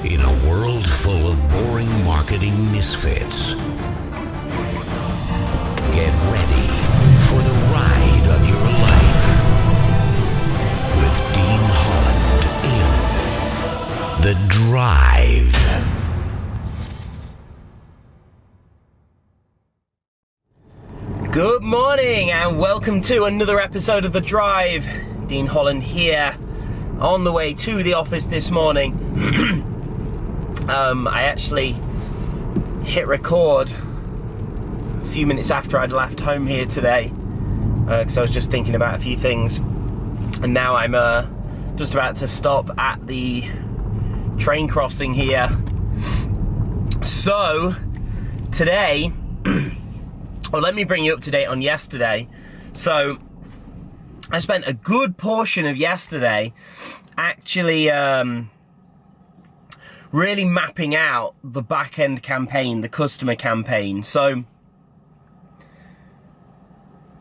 In a world full of boring marketing misfits, get ready for the ride of your life with Dean Holland in The Drive. Good morning and welcome to another episode of The Drive. Dean Holland here, on the way to the office this morning. I actually hit record a few minutes after I'd left home here today because I was just thinking about a few things, and now I'm just about to stop at the train crossing here. So today, well, let me bring you up to date on yesterday. So I spent a good portion of yesterday actually really mapping out the back-end campaign, the customer campaign. So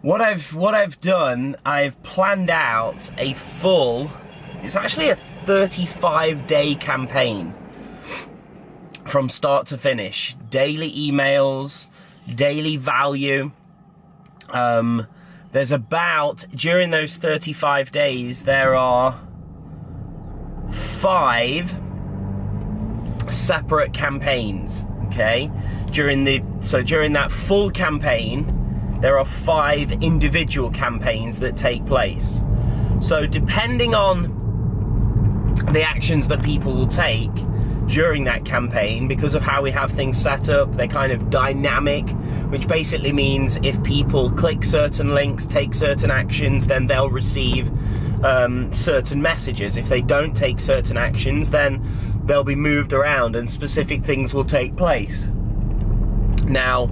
what I've done, I've planned out a full, it's actually a 35-day campaign from start to finish. Daily emails, daily value. There's about, during those 35 days, there are 5 separate campaigns, okay? During that full campaign, there are 5 individual campaigns that take place. So depending on the actions that people will take during that campaign, because of how we have things set up, they're kind of dynamic, which basically means if people click certain links, take certain actions, then they'll receive certain messages. If they don't take certain actions, then they'll be moved around and specific things will take place. Now,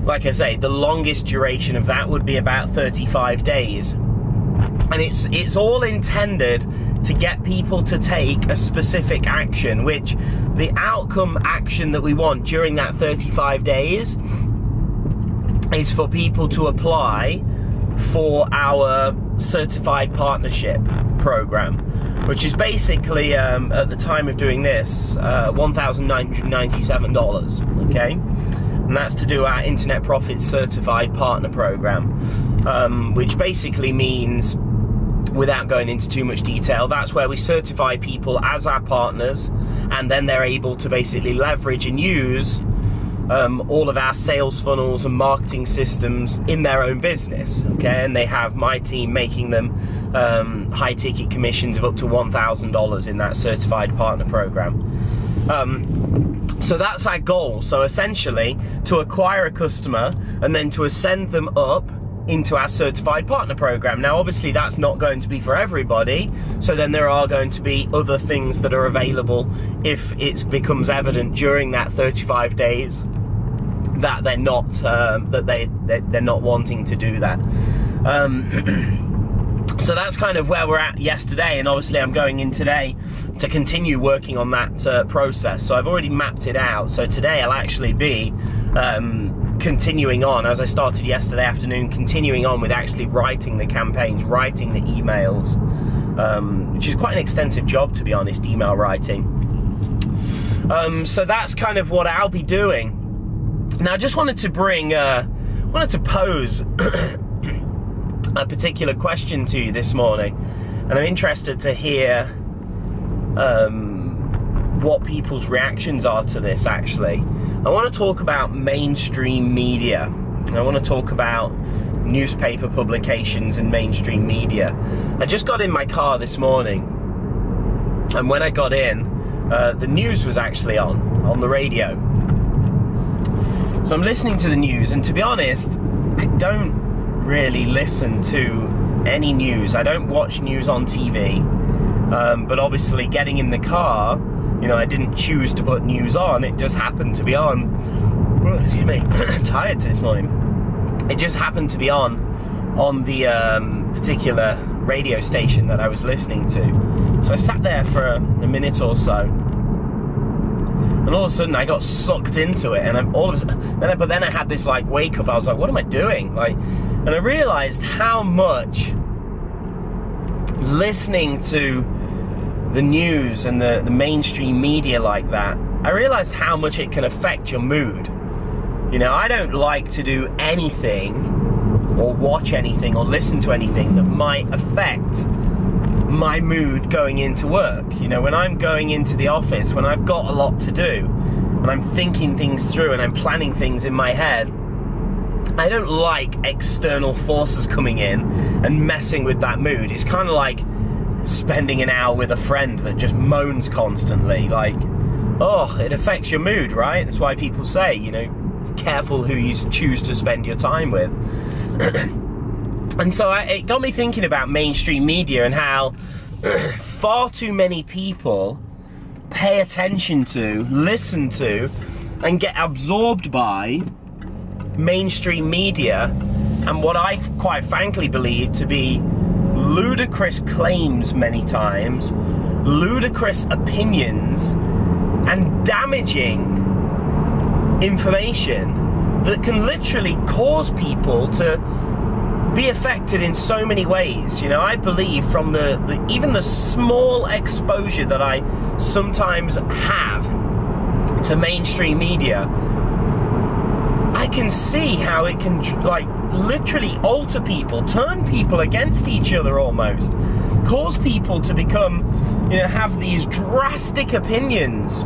like I say, the longest duration of that would be about 35 days. And it's all intended to get people to take a specific action, which the outcome action that we want during that 35 days is for people to apply for our certified partnership program, which is basically, at the time of doing this, $1,997, okay? And that's to do our Internet Profits Certified Partner Program, which basically means, without going into too much detail, that's where we certify people as our partners, and then they're able to basically leverage and use all of our sales funnels and marketing systems in their own business, okay? And they have my team making them high ticket commissions of up to $1,000 in that certified partner program. So that's our goal. So essentially, to acquire a customer and then to ascend them up into our certified partner program. Now, obviously, that's not going to be for everybody. So then there are going to be other things that are available if it becomes evident during that 35 days that they're not they're not wanting to do that. So that's kind of where we're at yesterday, and obviously I'm going in today to continue working on that process. So I've already mapped it out. So today I'll actually be continuing on, as I started yesterday afternoon, continuing on with actually writing the campaigns, writing the emails, which is quite an extensive job, to be honest, email writing. So that's kind of what I'll be doing. Now, I just wanted to pose a particular question to you this morning, and I'm interested to hear what people's reactions are to this. Actually, I want to talk about mainstream media. I want to talk about newspaper publications and mainstream media. I just got in my car this morning, and when I got in, the news was actually on the radio. So I'm listening to the news, and to be honest, I don't really listen to any news. I don't watch news on TV, but obviously getting in the car, I didn't choose to put news on. It just happened to be on. Oh, excuse me, tired this morning. It just happened to be on the particular radio station that I was listening to. So I sat there for a minute or so, and all of a sudden I got sucked into it, and then I had this wake up. I was like, what am I doing? And I realized how much listening to the news and the mainstream media like that, I realized how much it can affect your mood. You know, I don't like to do anything or watch anything or listen to anything that might affect my mood going into work. You know, when I'm going into the office, when I've got a lot to do and I'm thinking things through and I'm planning things in my head, I don't like external forces coming in and messing with that mood. It's kind of like spending an hour with a friend that just moans constantly. Like, oh, it affects your mood, right? That's why people say, you know, careful who you choose to spend your time with. And so it got me thinking about mainstream media and how far too many people pay attention to, listen to, and get absorbed by mainstream media and what I quite frankly believe to be ludicrous claims many times, ludicrous opinions, and damaging information that can literally cause people to be affected in so many ways. You know, I believe from the even the small exposure that I sometimes have to mainstream media, I can see how it can, like, literally alter people, turn people against each other almost, cause people to become, you know, have these drastic opinions.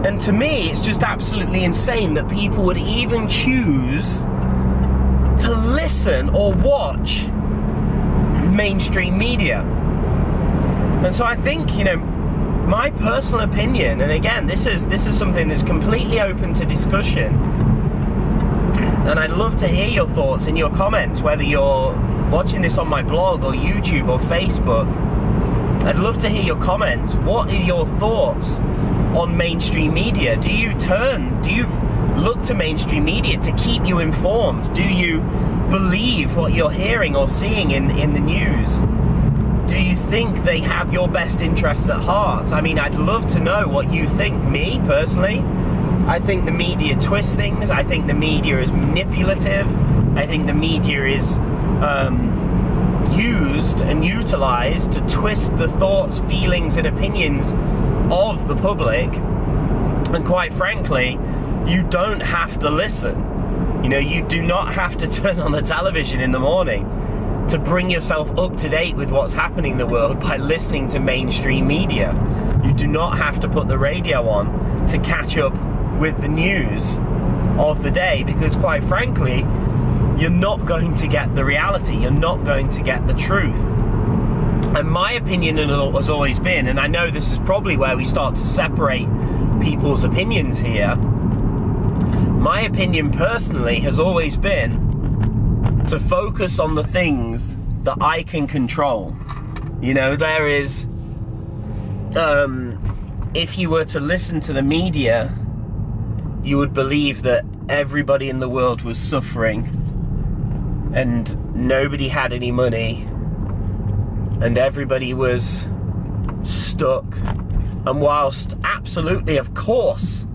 And to me, it's just absolutely insane that people would even choose to listen or watch mainstream media. And so I think, you know, my personal opinion, and again, this is something that's completely open to discussion, and I'd love to hear your thoughts in your comments, whether you're watching this on my blog or YouTube or Facebook. I'd love to hear your comments. What are your thoughts on mainstream media? Do you look to mainstream media to keep you informed? Do you believe what you're hearing or seeing in the news? Do you think they have your best interests at heart? I mean, I'd love to know what you think. Me, personally, I think the media twists things. I think the media is manipulative. I think the media is used and utilized to twist the thoughts, feelings, and opinions of the public. And quite frankly, you don't have to listen. You know, you do not have to turn on the television in the morning to bring yourself up to date with what's happening in the world by listening to mainstream media. You do not have to put the radio on to catch up with the news of the day, because quite frankly, you're not going to get the reality, you're not going to get the truth. And my opinion has always been, and I know this is probably where we start to separate people's opinions here, my opinion personally has always been to focus on the things that I can control. You know, there is, if you were to listen to the media, you would believe that everybody in the world was suffering and nobody had any money and everybody was stuck. And whilst absolutely, of course,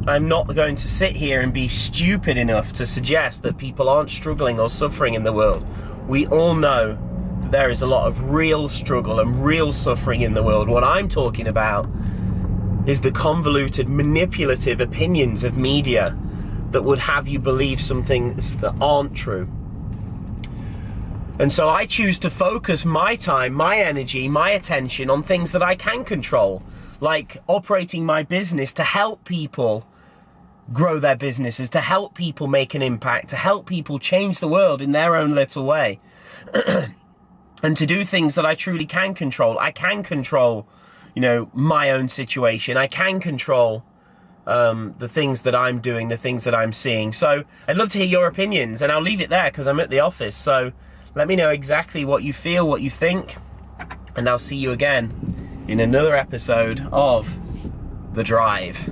I'm not going to sit here and be stupid enough to suggest that people aren't struggling or suffering in the world, we all know that there is a lot of real struggle and real suffering in the world. What I'm talking about is the convoluted, manipulative opinions of media that would have you believe some things that aren't true. And so I choose to focus my time, my energy, my attention on things that I can control, like operating my business to help people grow their businesses, to help people make an impact, to help people change the world in their own little way. And to do things that I truly can control. I can control, you know, my own situation. I can control the things that I'm doing, the things that I'm seeing. So I'd love to hear your opinions, and I'll leave it there because I'm at the office. So let me know exactly what you feel, what you think, and I'll see you again in another episode of The Drive.